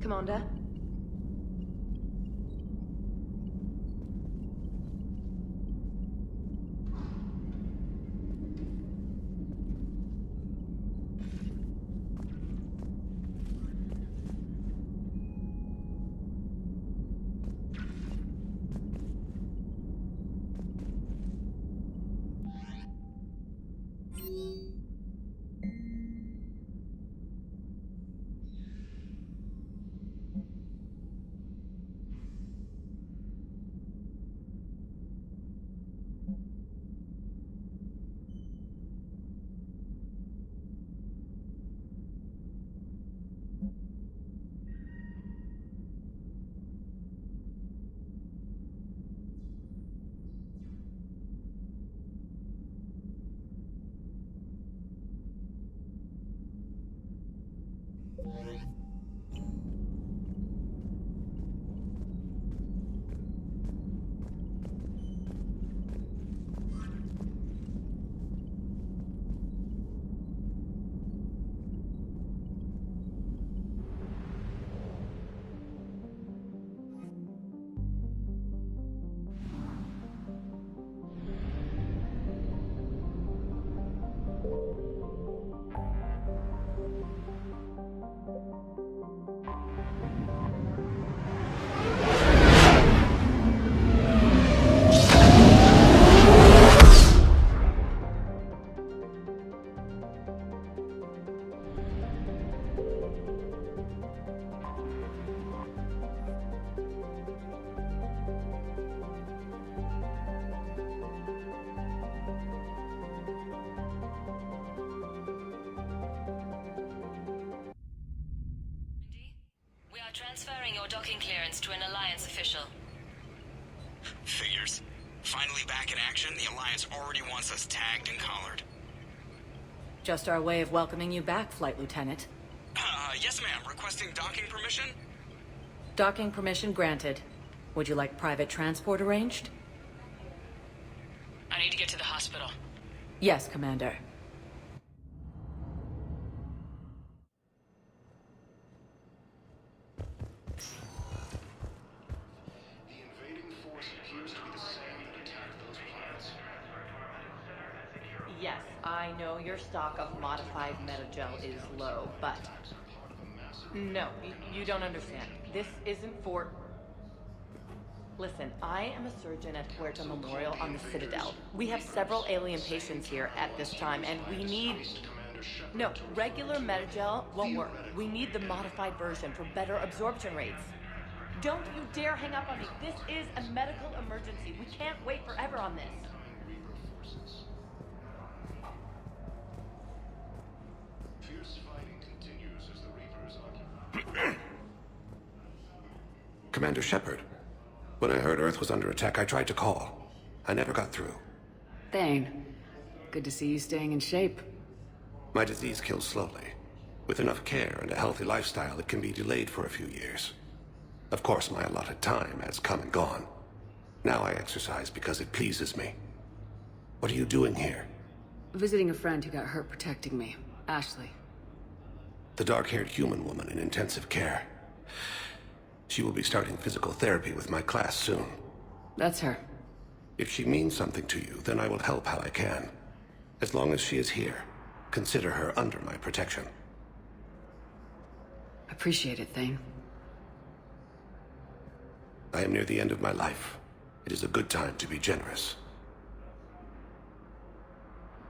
Commander? Transferring your docking clearance to an Alliance official. Figures. Finally back in action, the Alliance already wants us tagged and collared. Just our way of welcoming you back, Flight Lieutenant. Yes ma'am. Requesting docking permission? Docking permission granted. Would you like private transport arranged? I need to get to the hospital. Yes, Commander. Yes, I know your stock of modified metagel is low, but... No, you don't understand. This isn't for... Listen, I am a surgeon at Puerto Memorial on the Citadel. We have several alien patients here at this time, and we need... No, regular metagel won't work. We need the modified version for better absorption rates. Don't you dare hang up on me. This is a medical emergency. We can't wait forever on this. Commander Shepard. When I heard Earth was under attack, I tried to call. I never got through. Thane, good to see you staying in shape. My disease kills slowly. With enough care and a healthy lifestyle, it can be delayed for a few years. Of course, my allotted time has come and gone. Now I exercise because it pleases me. What are you doing here? Visiting a friend who got hurt protecting me. Ashley. The dark-haired human woman in intensive care. She will be starting physical therapy with my class soon. That's her. If she means something to you, then I will help how I can. As long as she is here, consider her under my protection. Appreciate it, Thane. I am near the end of my life. It is a good time to be generous.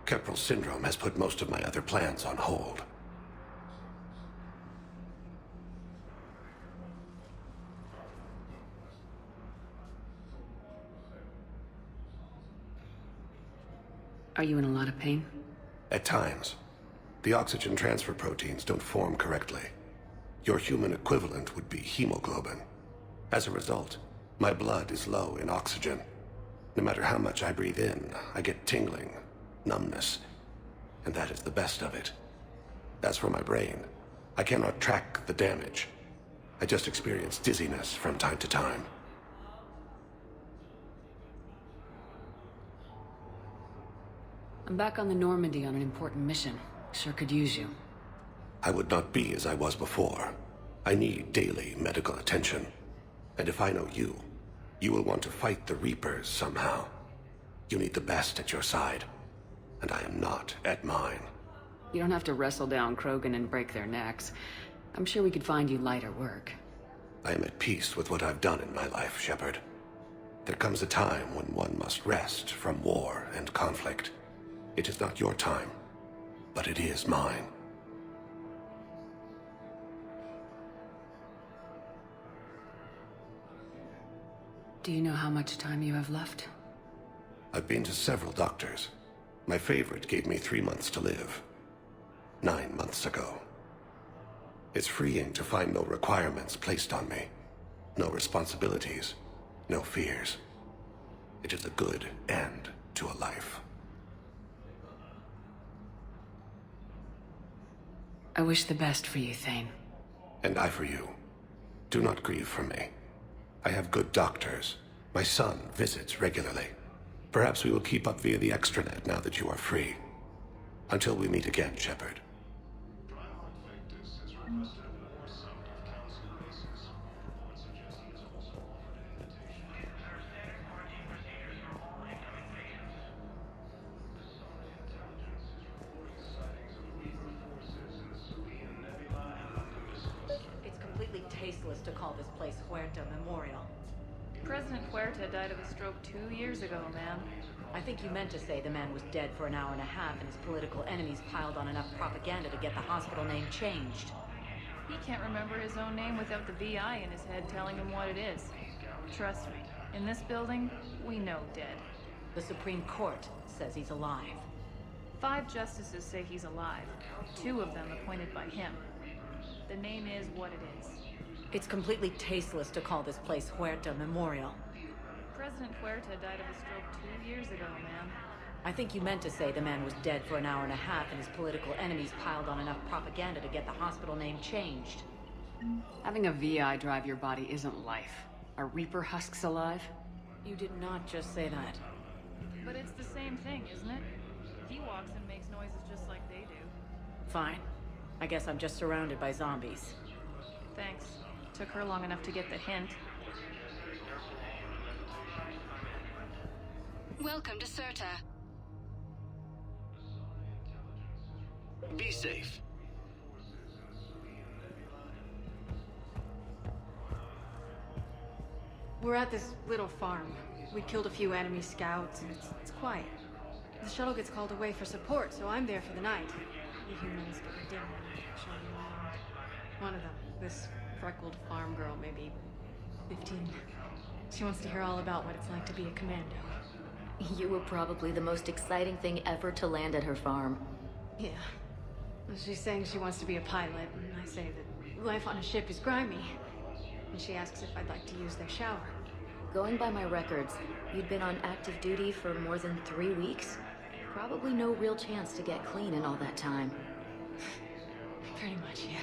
Keppel syndrome has put most of my other plans on hold. Are you in a lot of pain? At times. The oxygen transfer proteins don't form correctly. Your human equivalent would be hemoglobin. As a result, my blood is low in oxygen. No matter how much I breathe in, I get tingling, numbness, and that is the best of it. As for my brain, I cannot track the damage. I just experience dizziness from time to time. I'm back on the Normandy on an important mission. Sure could use you. I would not be as I was before. I need daily medical attention. And if I know you, you will want to fight the Reapers somehow. You need the best at your side, and I am not at mine. You don't have to wrestle down Krogan and break their necks. I'm sure we could find you lighter work. I am at peace with what I've done in my life, Shepard. There comes a time when one must rest from war and conflict. It is not your time, but it is mine. Do you know how much time you have left? I've been to several doctors. My favorite gave me 3 months to live. 9 months ago. It's freeing to find no requirements placed on me. No responsibilities. No fears. It is a good end to a life. I wish the best for you, Thane. And I for you. Do not grieve for me. I have good doctors. My son visits regularly. Perhaps we will keep up via the extranet now that you are free. Until we meet again, Shepard. It's completely tasteless to call this place Huerta Memorial. President Huerta died of a stroke 2 years ago, ma'am. I think you meant to say the man was dead for an hour and a half and his political enemies piled on enough propaganda to get the hospital name changed. He can't remember his own name without the VI in his head telling him what it is. Trust me, in this building, we know dead. The Supreme Court says he's alive. 5 justices say he's alive, 2 of them appointed by him. The name is what it is. It's completely tasteless to call this place Huerta Memorial. President Huerta died of a stroke 2 years ago, ma'am. I think you meant to say the man was dead for an hour and a half and his political enemies piled on enough propaganda to get the hospital name changed. Having a VI drive your body isn't life. Are Reaper husks alive? You did not just say that. But it's the same thing, isn't it? He walks and makes noises just like they do. Fine. I guess I'm just surrounded by zombies. Thanks. Took her long enough to get the hint. Welcome to Serta. Be safe. We're at this little farm. We killed a few enemy scouts, and it's quiet. The shuttle gets called away for support, so I'm there for the night. The humans get me dinner, show me around. One of them, this freckled farm girl, maybe 15. She wants to hear all about what it's like to be a commando. You were probably the most exciting thing ever to land at her farm. Yeah. She's saying she wants to be a pilot, and I say that life on a ship is grimy. And she asks if I'd like to use their shower. Going by my records, you'd been on active duty for more than 3 weeks. Probably no real chance to get clean in all that time. Pretty much, yeah.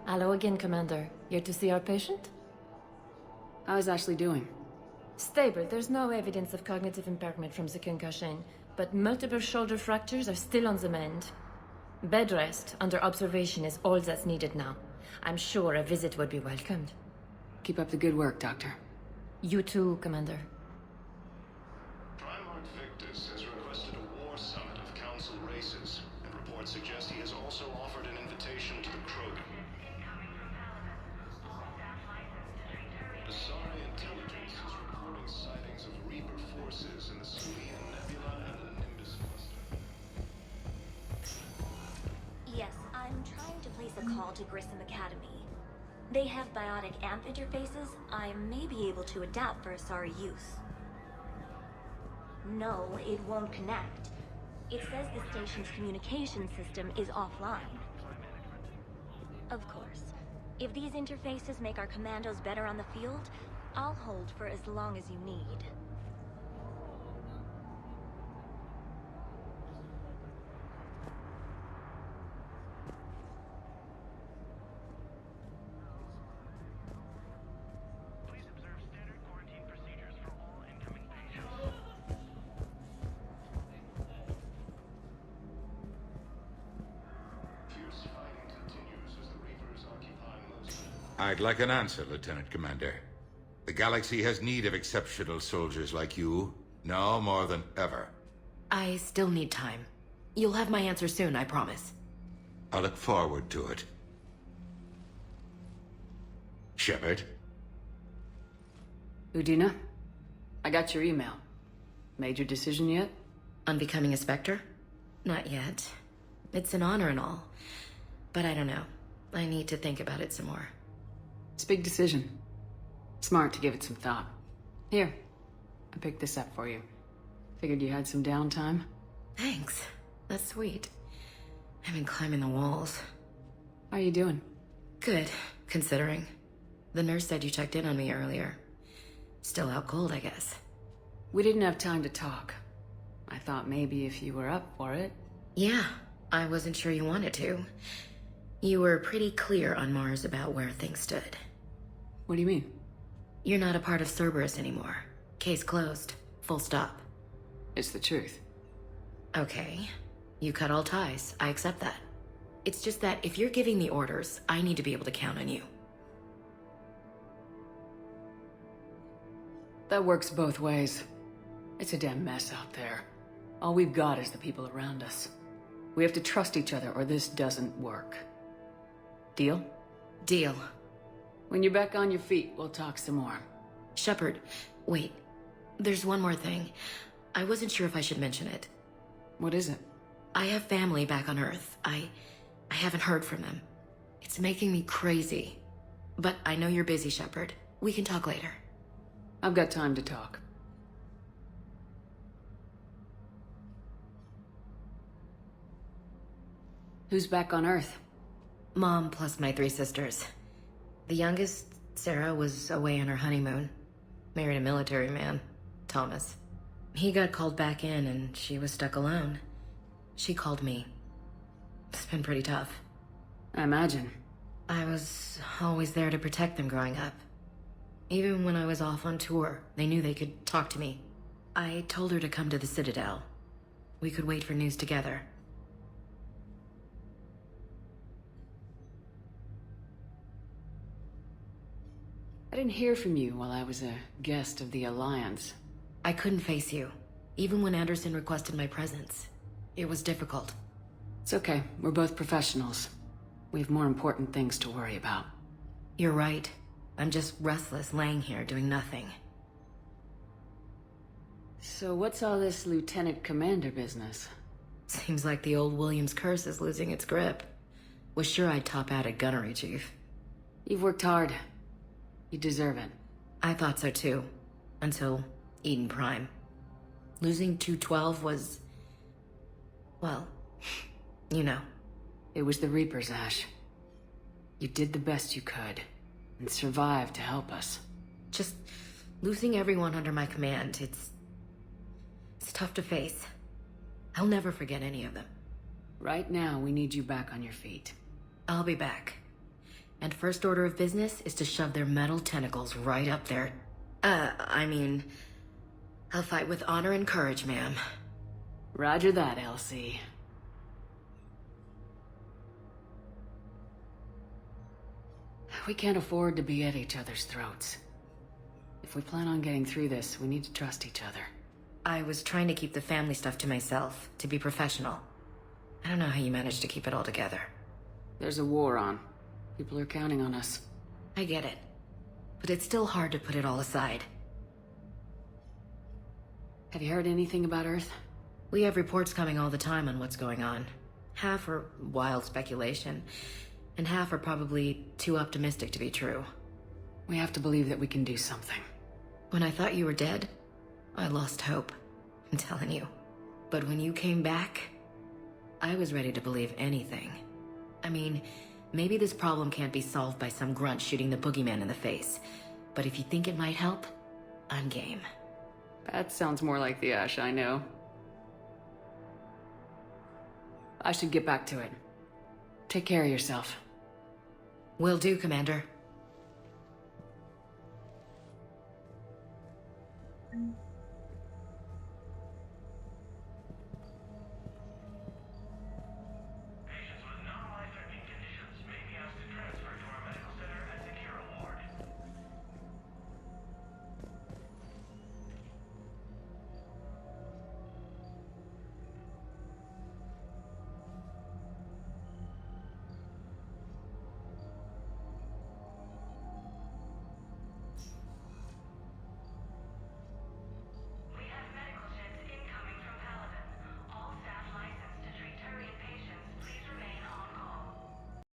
Hello again, Commander. Here to see our patient? How is Ashley doing? Stable. There's no evidence of cognitive impairment from the concussion, but multiple shoulder fractures are still on the mend. Bed rest under observation is all that's needed now. I'm sure a visit would be welcomed. Keep up the good work, Doctor. You too, Commander. Primarch Victus has requested a war summit of Council races, and reports suggest he has also offered an invitation to the Krogan. Asari intelligence is reporting sightings of Reaper forces in the Surian Nebula and the Nimbus cluster. Yes, I'm trying to place a call to Grissom Academy. They have biotic AMP interfaces I may be able to adapt for Asari use. No, it won't connect. It says the station's communication system is offline. Of course, if these interfaces make our commandos better on the field, I'll hold for as long as you need. I'd like an answer, Lieutenant Commander. The galaxy has need of exceptional soldiers like you, now more than ever. I still need time. You'll have my answer soon, I promise. I look forward to it. Shepard? Udina, I got your email. Made your decision yet? On becoming a Spectre? Not yet. It's an honor and all. But I don't know. I need to think about it some more. It's a big decision. Smart to give it some thought. Here, I picked this up for you. Figured you had some downtime. Thanks. That's sweet. I've been climbing the walls. How are you doing? Good, considering. The nurse said you checked in on me earlier. Still out cold, I guess. We didn't have time to talk. I thought maybe if you were up for it. Yeah, I wasn't sure you wanted to. You were pretty clear on Mars about where things stood. What do you mean? You're not a part of Cerberus anymore. Case closed. Full stop. It's the truth. Okay. You cut all ties. I accept that. It's just that if you're giving the orders, I need to be able to count on you. That works both ways. It's a damn mess out there. All we've got is the people around us. We have to trust each other or this doesn't work. Deal? Deal. When you're back on your feet, we'll talk some more. Shepard, wait. There's one more thing. I wasn't sure if I should mention it. What is it? I have family back on Earth. I haven't heard from them. It's making me crazy. But I know you're busy, Shepard. We can talk later. I've got time to talk. Who's back on Earth? Mom plus my 3 sisters. The youngest, Sarah, was away on her honeymoon. Married a military man, Thomas. He got called back in and she was stuck alone. She called me. It's been pretty tough. I imagine. I was always there to protect them growing up. Even when I was off on tour, they knew they could talk to me. I told her to come to the Citadel. We could wait for news together. I didn't hear from you while I was a guest of the Alliance. I couldn't face you, even when Anderson requested my presence. It was difficult. It's okay. We're both professionals. We have more important things to worry about. You're right. I'm just restless, laying here, doing nothing. So what's all this Lieutenant Commander business? Seems like the old Williams curse is losing its grip. Was sure I'd top out at gunnery, Chief. You've worked hard. You deserve it. I thought so too. Until Eden Prime. Losing 212 was... well, you know. It was the Reapers, Ash. You did the best you could, and survived to help us. Just losing everyone under my command, it's tough to face. I'll never forget any of them. Right now, we need you back on your feet. I'll be back. And first order of business is to shove their metal tentacles right up there. I'll fight with honor and courage, ma'am. Roger that, Elsie. We can't afford to be at each other's throats. If we plan on getting through this, we need to trust each other. I was trying to keep the family stuff to myself, to be professional. I don't know how you managed to keep it all together. There's a war on. People are counting on us. I get it. But it's still hard to put it all aside. Have you heard anything about Earth? We have reports coming all the time on what's going on. Half are wild speculation, and half are probably too optimistic to be true. We have to believe that we can do something. When I thought you were dead, I lost hope. I'm telling you. But when you came back, I was ready to believe anything. I mean, maybe this problem can't be solved by some grunt shooting the boogeyman in the face. But if you think it might help, I'm game. That sounds more like the Ash I know. I should get back to it. Take care of yourself. Will do, Commander.